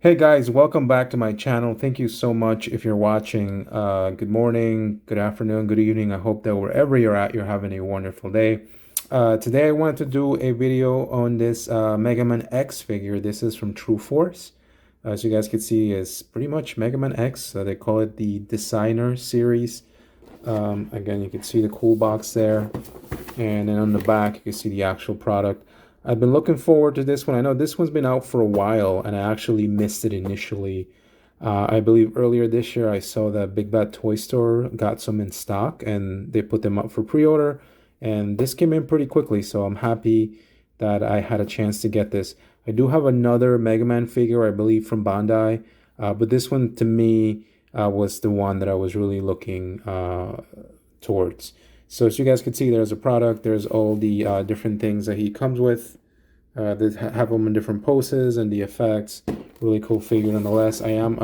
Hey guys, welcome back to my channel. Thank you so much if you're watching. Good morning, good afternoon, good evening. I hope that wherever you're at, you're having a wonderful day. Today I wanted to do a video on this Mega Man X figure. This is from Tru Force. As you guys can see, it's pretty much Mega Man X. They call it the Designer Series. Again, you can see the cool box there. And then on the back, you can see the actual product. I've been looking forward to this one. I know this one's been out for a while, and I actually missed it initially. I believe earlier this year I saw that Big Bad Toy Store got some in stock, and they put them up for pre-order. And this came in pretty quickly, so I'm happy that I had a chance to get this. I do have another Mega Man figure, I believe, from Bandai, but this one to me was the one that I was really looking towards. So as you guys can see, there's a product. There's all the different things that he comes with. They have them in different poses and the effects. Really cool figure nonetheless. I am,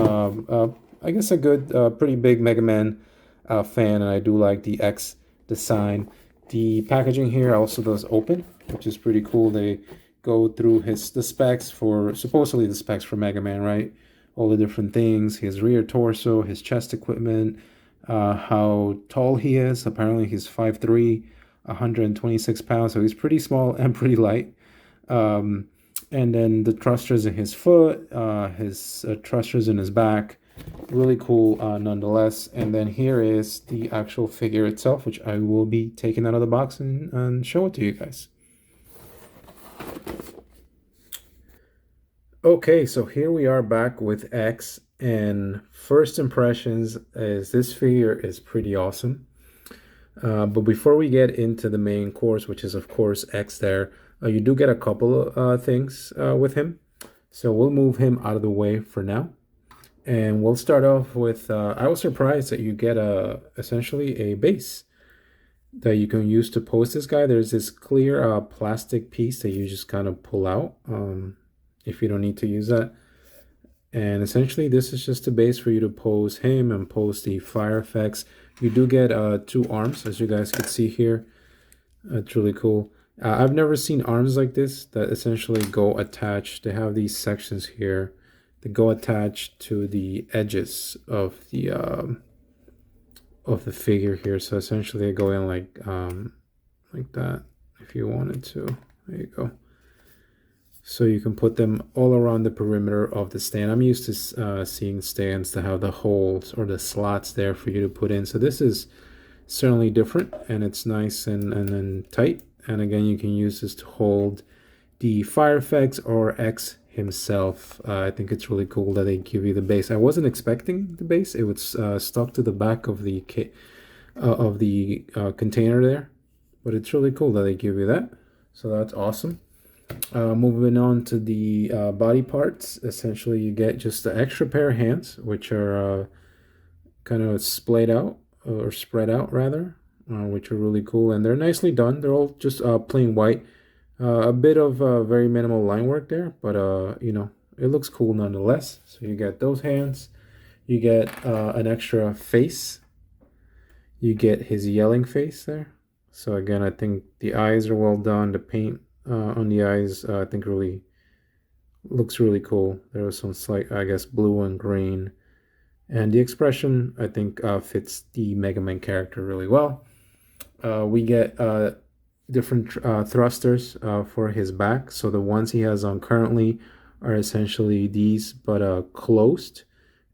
I guess, a good, pretty big Mega Man fan, and I do like the X design. The packaging here also does open, which is pretty cool. They go through the specs for, supposedly the specs for Mega Man, right? All the different things, his rear torso, his chest equipment, how tall he is. Apparently he's 5'3", 126 pounds, so he's pretty small and pretty light. And then the thrusters in his foot, his thrusters in his back, really cool nonetheless. And then here is the actual figure itself, which I will be taking out of the box and show it to you guys. Okay, so here we are back with X, and first impressions is this figure is pretty awesome. But before we get into the main course, which is of course X there, you do get a couple of things with him. So we'll move him out of the way for now. And we'll start off with, I was surprised that you get essentially a base that you can use to pose this guy. There's this clear plastic piece that you just kind of pull out if you don't need to use that. And essentially this is just a base for you to pose him and pose the fire effects. You do get two arms, as you guys can see here. It's really cool. I've never seen arms like this that essentially go attached. They have these sections here that go attached to the edges of the figure here. So essentially they go in like that if you wanted to. There you go. So you can put them all around the perimeter of the stand. I'm used to seeing stands that have the holes or the slots there for you to put in. So this is certainly different, and it's nice and tight. And again, you can use this to hold the fire effects or X himself. I think it's really cool that they give you the base. I wasn't expecting the base. It was stuck to the back of the container there, but it's really cool that they give you that. So that's awesome. Moving on to the body parts, essentially you get just the extra pair of hands, which are kind of splayed out or spread out rather, which are really cool, and they're nicely done. They're all just plain white. A bit of very minimal line work there, but you know, it looks cool nonetheless. So you get those hands, you get an extra face, you get his yelling face there. So again, I think the eyes are well done. The paint on the eyes, I think really looks really cool. There was some slight, I guess, blue and green. And the expression, I think, fits the Mega Man character really well. We get different thrusters for his back. So the ones he has on currently are essentially these, but closed.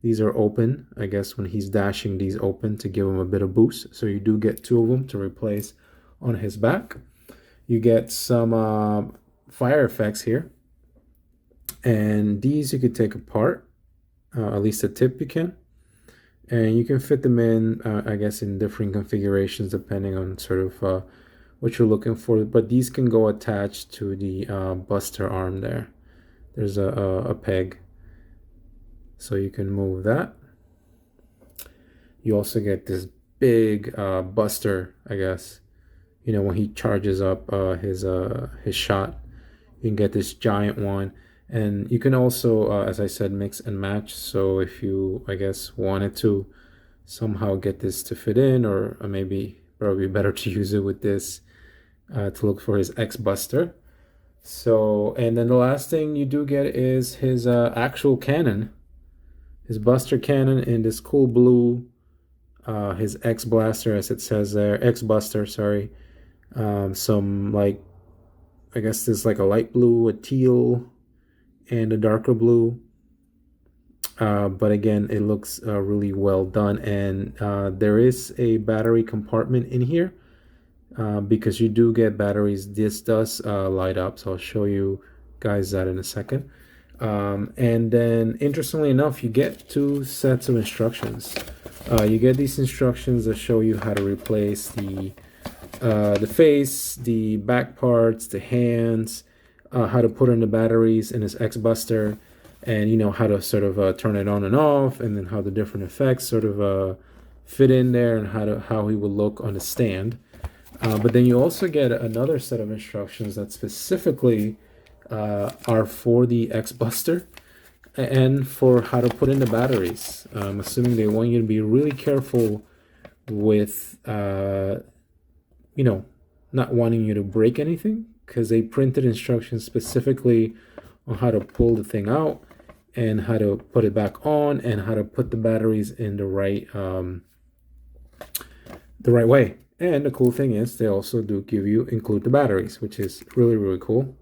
These are open. I guess when he's dashing, these open to give him a bit of boost. So you do get two of them to replace on his back. You get some fire effects here, and these you could take apart, at least the tip you can, and you can fit them in, I guess, in different configurations depending on sort of what you're looking for, but these can go attached to the buster arm there. There's a peg, so you can move that. You also get this big buster, I guess. You know, when he charges up his shot, you can get this giant one. And you can also, as I said, mix and match. So if you, I guess, wanted to somehow get this to fit in, or maybe probably better to use it with this to look for his X Buster. So, and then the last thing you do get is his actual cannon, his Buster cannon in this cool blue, his X Blaster, as it says there, X Buster, sorry. Some like, I guess there's like a light blue, a teal, and a darker blue. But again, it looks really well done, and there is a battery compartment in here because you do get batteries. This does light up, so I'll show you guys that in a second. And then, interestingly enough, you get two sets of instructions. You get these instructions that show you how to replace the face, the back parts, the hands, how to put in the batteries in his X Buster, and you know how to sort of turn it on and off, and then how the different effects sort of fit in there, and how he will look on the stand. But then you also get another set of instructions that specifically are for the X Buster and for how to put in the batteries. I'm assuming they want you to be really careful with, you know, not wanting you to break anything, because they printed instructions specifically on how to pull the thing out and how to put it back on and how to put the batteries in the right way. And the cool thing is they also do include the batteries, which is really, really cool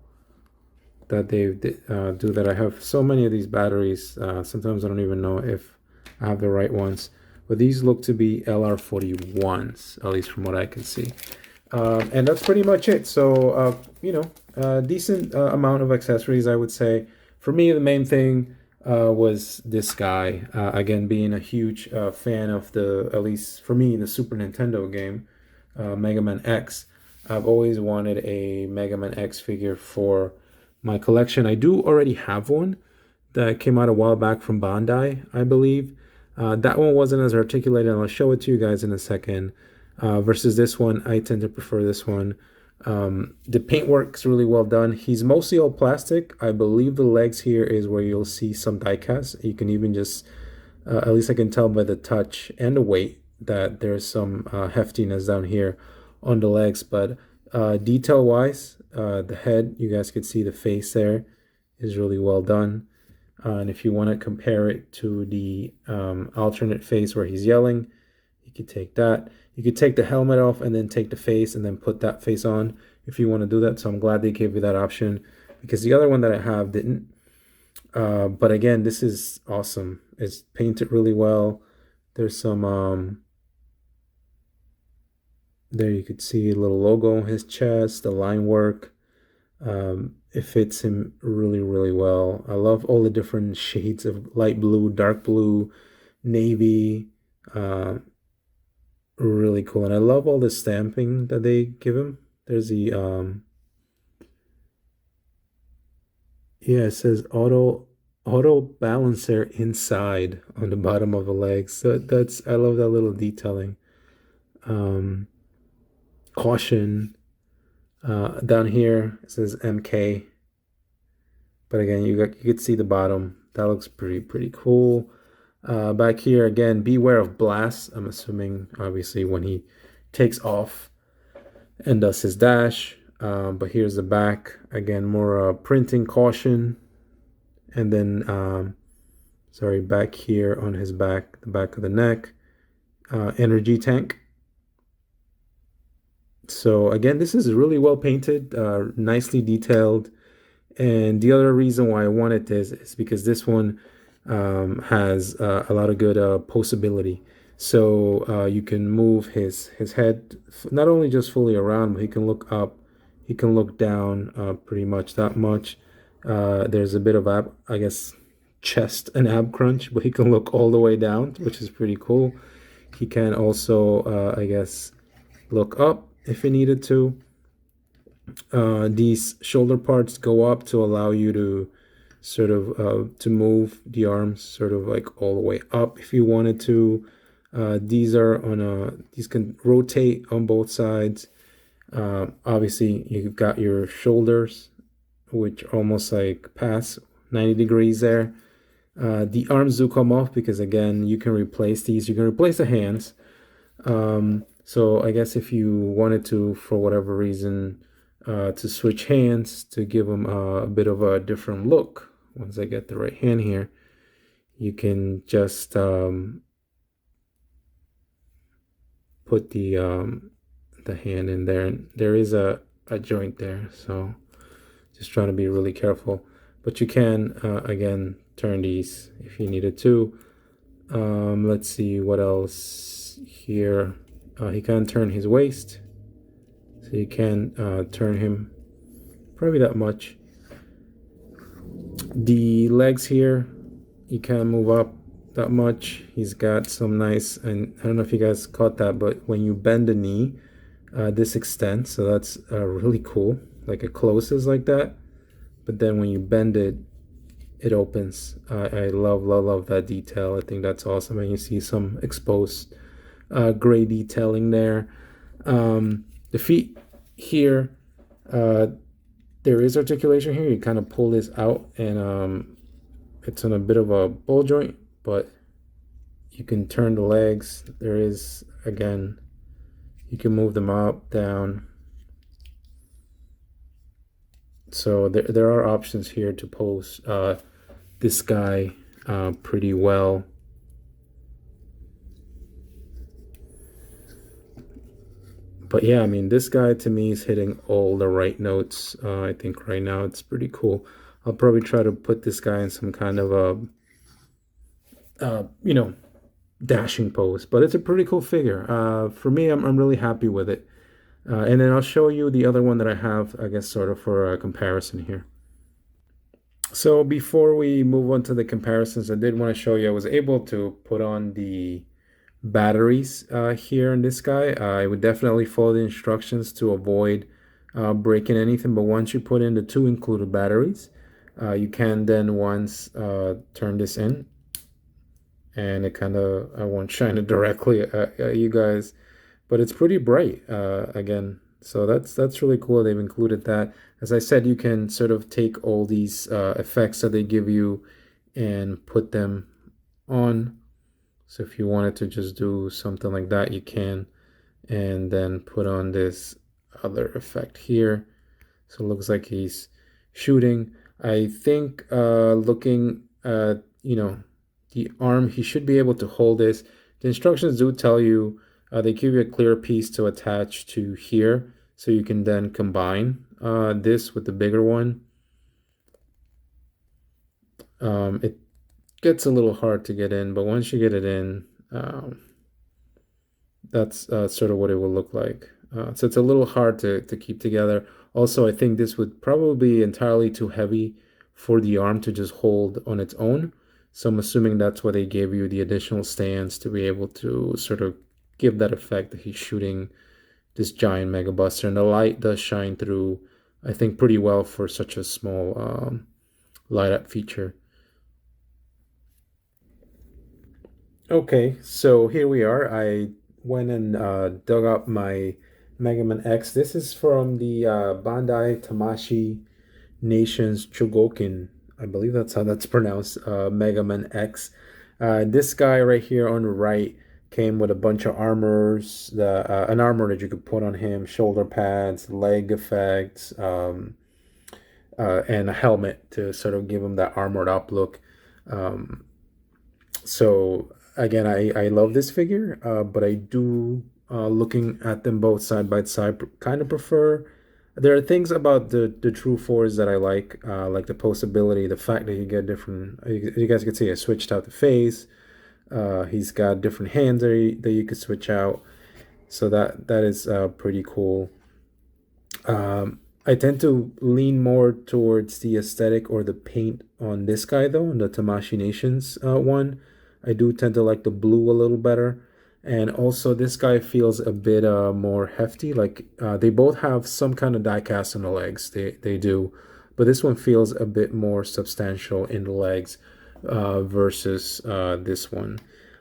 that they do that. I have so many of these batteries. Sometimes I don't even know if I have the right ones, but these look to be LR41s, at least from what I can see. And that's pretty much it. So, you know, decent amount of accessories, I would say. For me, the main thing was this guy. Again, being a huge fan of at least for me, the Super Nintendo game, Mega Man X. I've always wanted a Mega Man X figure for my collection. I do already have one that came out a while back from Bandai, I believe. That one wasn't as articulated, and I'll show it to you guys in a second. Versus this one, I tend to prefer this one. The paintwork's really well done. He's mostly all plastic. I believe the legs here is where you'll see some die cast. You can even just, at least I can tell by the touch and the weight, that there's some heftiness down here on the legs. But detail wise, the head, you guys could see the face there is really well done. And if you want to compare it to the alternate face where he's yelling, you could take that. You could take the helmet off and then take the face and then put that face on if you want to do that. So I'm glad they gave you that option, because the other one that I have didn't. But again, this is awesome. It's painted really well. There's some there you could see a little logo on his chest, the line work. It fits him really, really well. I love all the different shades of light blue, dark blue, navy. Really cool. And I love all the stamping that they give him. There's the yeah, it says auto balancer inside on the bottom of the legs. So I love that little detailing. Caution. Down here it says MK. But again, you could see the bottom. That looks pretty cool. Back here again, beware of blasts. I'm assuming obviously when he takes off and does his dash. But here's the back again, more printing caution. And then sorry, back here on his back, the back of the neck, energy tank. So again, this is really well painted, nicely detailed. And the other reason why I wanted this is because this one has a lot of good poseability. So you can move his head not only just fully around, but he can look up, he can look down pretty much that much. There's a bit of I guess, chest and ab crunch, but he can look all the way down, which is pretty cool. He can also, I guess, look up if he needed to. These shoulder parts go up to allow you to sort of to move the arms sort of like all the way up if you wanted to. These are these can rotate on both sides. Obviously you've got your shoulders, which almost like pass 90 degrees there. The arms do come off because again, you can replace these. You can replace the hands. So I guess if you wanted to, for whatever reason, to switch hands to give them a bit of a different look. Once I get the right hand here, you can just put the hand in there, and there is a joint there, so just trying to be really careful. But you can again turn these if you needed to. Let's see what else here. He can turn his waist, so you can turn him probably that much. The legs here, you can't move up that much. He's got some nice, and I don't know if you guys caught that, but when you bend the knee, this extends, so that's really cool. Like it closes like that, but then when you bend it, it opens. I love that detail. I think that's awesome, and you see some exposed gray detailing there. The feet here, there is articulation here. You kind of pull this out, and it's on a bit of a ball joint, but you can turn the legs. There is, again, you can move them up, down. So there are options here to pose this guy pretty well. But yeah, I mean, this guy to me is hitting all the right notes. I think right now it's pretty cool. I'll probably try to put this guy in some kind of a, you know, dashing pose. But it's a pretty cool figure. For me, I'm really happy with it. And then I'll show you the other one that I have, I guess, sort of for a comparison here. So before we move on to the comparisons, I did want to show you I was able to put on the batteries here in this guy. I would definitely follow the instructions to avoid breaking anything, but once you put in the 2 included batteries, you can then once turn this in, and it kind of, I won't shine it directly at you guys, but it's pretty bright again. So that's really cool. They've included that. As I said, you can sort of take all these effects that they give you and put them on. So if you wanted to just do something like that, you can, and then put on this other effect here. So it looks like he's shooting. I think looking at, you know, the arm, he should be able to hold this. The instructions do tell you, they give you a clear piece to attach to here, so you can then combine this with the bigger one. It gets a little hard to get in, but once you get it in, that's sort of what it will look like. So it's a little hard to keep together. Also, I think this would probably be entirely too heavy for the arm to just hold on its own. So I'm assuming that's why they gave you the additional stands to be able to sort of give that effect that he's shooting this giant Mega Buster. And the light does shine through, I think, pretty well for such a small light up feature. Okay, so here we are. I went and dug up my Mega Man X. This is from the Bandai Tamashii Nations Chogokin. I believe that's how that's pronounced, Mega Man X. This guy right here on the right came with a bunch of armors, an armor that you could put on him, shoulder pads, leg effects, and a helmet to sort of give him that armored up look. So again, I love this figure, but I do, looking at them both side by side, kind of prefer. There are things about the Tru Force that I like the poseability, the fact that you get different. You guys can see I switched out the face. He's got different hands that you could switch out, so that is pretty cool. I tend to lean more towards the aesthetic or the paint on this guy though, on the Tamashii Nations one. I do tend to like the blue a little better. And also this guy feels a bit more hefty. Like they both have some kind of die cast on the legs. They do. But this one feels a bit more substantial in the legs versus this one.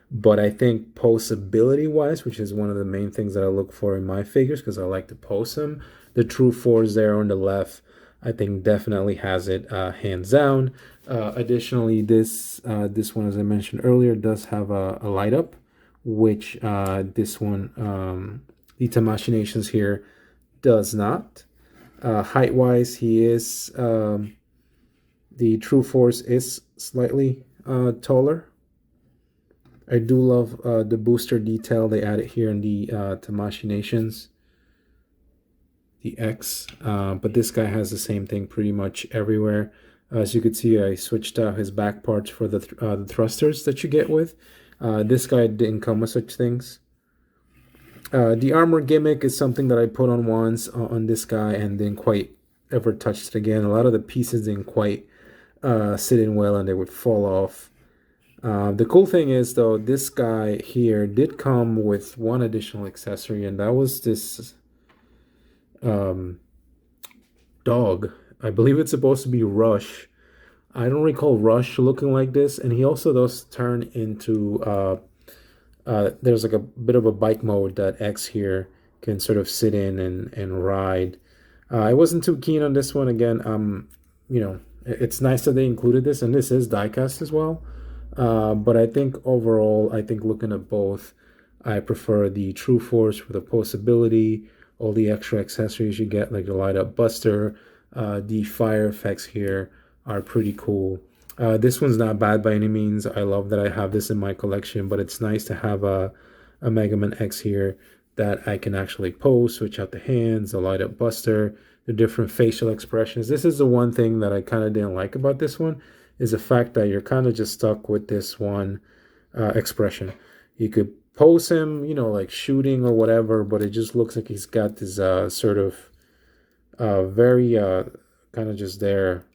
But I think posability wise, which is one of the main things that I look for in my figures because I like to pose them, the Tru Force there on the left, I think definitely has it hands down. Additionally, this one, as I mentioned earlier, does have a light up, which this one, the Tamashii Nations here, does not. Height-wise, he is the Tru Force is slightly taller. I do love the booster detail they added here in the Tamashii Nations, the X. But this guy has the same thing pretty much everywhere. As you can see, I switched out his back parts for the thrusters that you get with. This guy didn't come with such things. The armor gimmick is something that I put on once on this guy and didn't quite ever touch it again. A lot of the pieces didn't quite sit in well and they would fall off. The cool thing is, though, this guy here did come with one additional accessory, and that was this dog. I believe it's supposed to be Rush. I don't recall Rush looking like this, and he also does turn into there's like a bit of a bike mode that X here can sort of sit in and ride. I wasn't too keen on this one. Again, you know, it's nice that they included this, and this is diecast as well. But I think overall, I think looking at both, I prefer the Tru Force for the poseability, all the extra accessories you get, like the light up buster, the fire effects here are pretty cool. This one's not bad by any means. I love that I have this in my collection, but it's nice to have a Mega Man X here that I can actually pose, switch out the hands, the light up buster, the different facial expressions. This is the one thing that I kind of didn't like about this one, is the fact that you're kind of just stuck with this one expression. You could pose him, you know, like shooting or whatever, but it just looks like he's got this sort of very kind of just there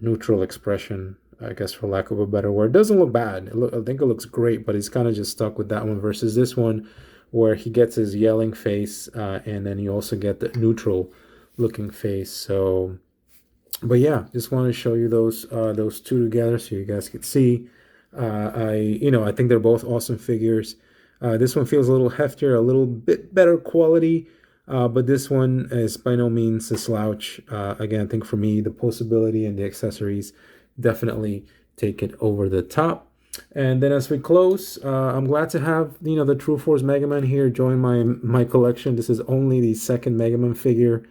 neutral expression, I guess, for lack of a better word. It doesn't look bad. I think it looks great, but he's kind of just stuck with that one versus this one where he gets his yelling face and then you also get the neutral looking face. So, but yeah, just want to show you those two together so you guys could see. I think they're both awesome figures. This one feels a little heftier, a little bit better quality, but this one is by no means a slouch. Again, I think for me, the poseability and the accessories definitely take it over the top. And then as we close, I'm glad to have, the Tru Force Mega Man here join my collection. This is only the second Mega Man figure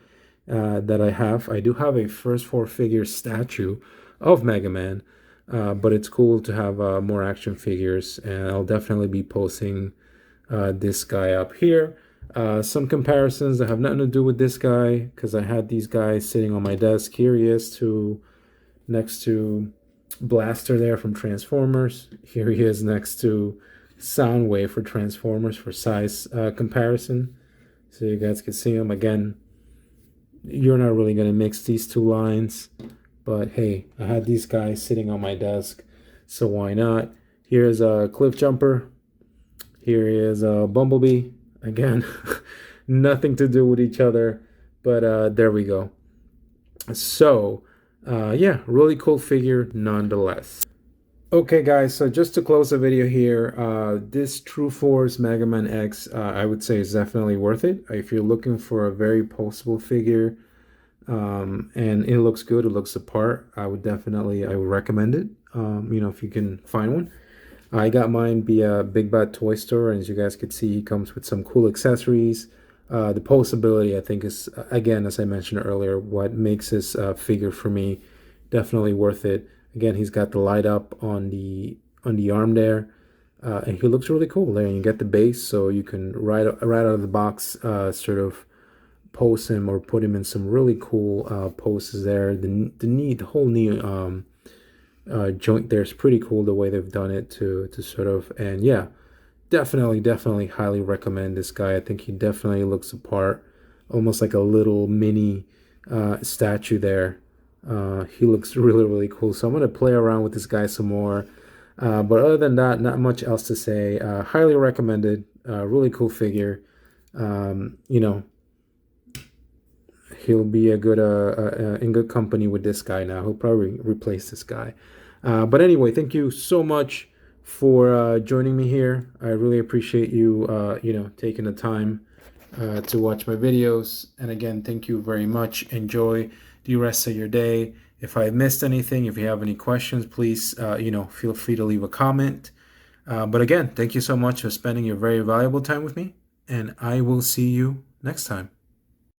that I have. I do have a first 4-figure statue of Mega Man, but it's cool to have more action figures, and I'll definitely be posting this guy up here. Some comparisons that have nothing to do with this guy, because I had these guys sitting on my desk. Here he is next to Blaster there from Transformers. Here he is next to Soundwave for Transformers for size comparison, so you guys can see him. Again, you're not really going to mix these two lines, but hey, I had these guys sitting on my desk, so why not? Here's a Cliff Jumper. Here is a Bumblebee. Again, nothing to do with each other, but there we go. So yeah, really cool figure nonetheless. Okay guys, so just to close the video here, this Tru Force Mega Man X, I would say is definitely worth it. If you're looking for a very poseable figure, and it looks good, it looks the part, I would recommend it, if you can find one. I got mine via Big Bad Toy Store, and as you guys could see, he comes with some cool accessories. The poseability, I think, is, again, as I mentioned earlier, what makes this figure for me definitely worth it. Again, he's got the light up on the arm there, and he looks really cool there. And you get the base, so you can right out of the box sort of pose him or put him in some really cool poses there. The whole knee joint there is pretty cool, the way they've done it to sort of, and yeah, definitely highly recommend this guy. I think he definitely looks the part, almost like a little mini statue there. He looks really cool, so I'm going to play around with this guy some more, but other than that, not much else to say. Highly recommended. Really cool figure. He'll be a good in good company with this guy now. He'll probably replace this guy, but anyway, thank you so much for joining me here. I really appreciate you taking the time to watch my videos, and again, thank you very much. Enjoy the rest of your day. If I missed anything, if you have any questions, please feel free to leave a comment, but again, thank you so much for spending your very valuable time with me, and I will see you next time.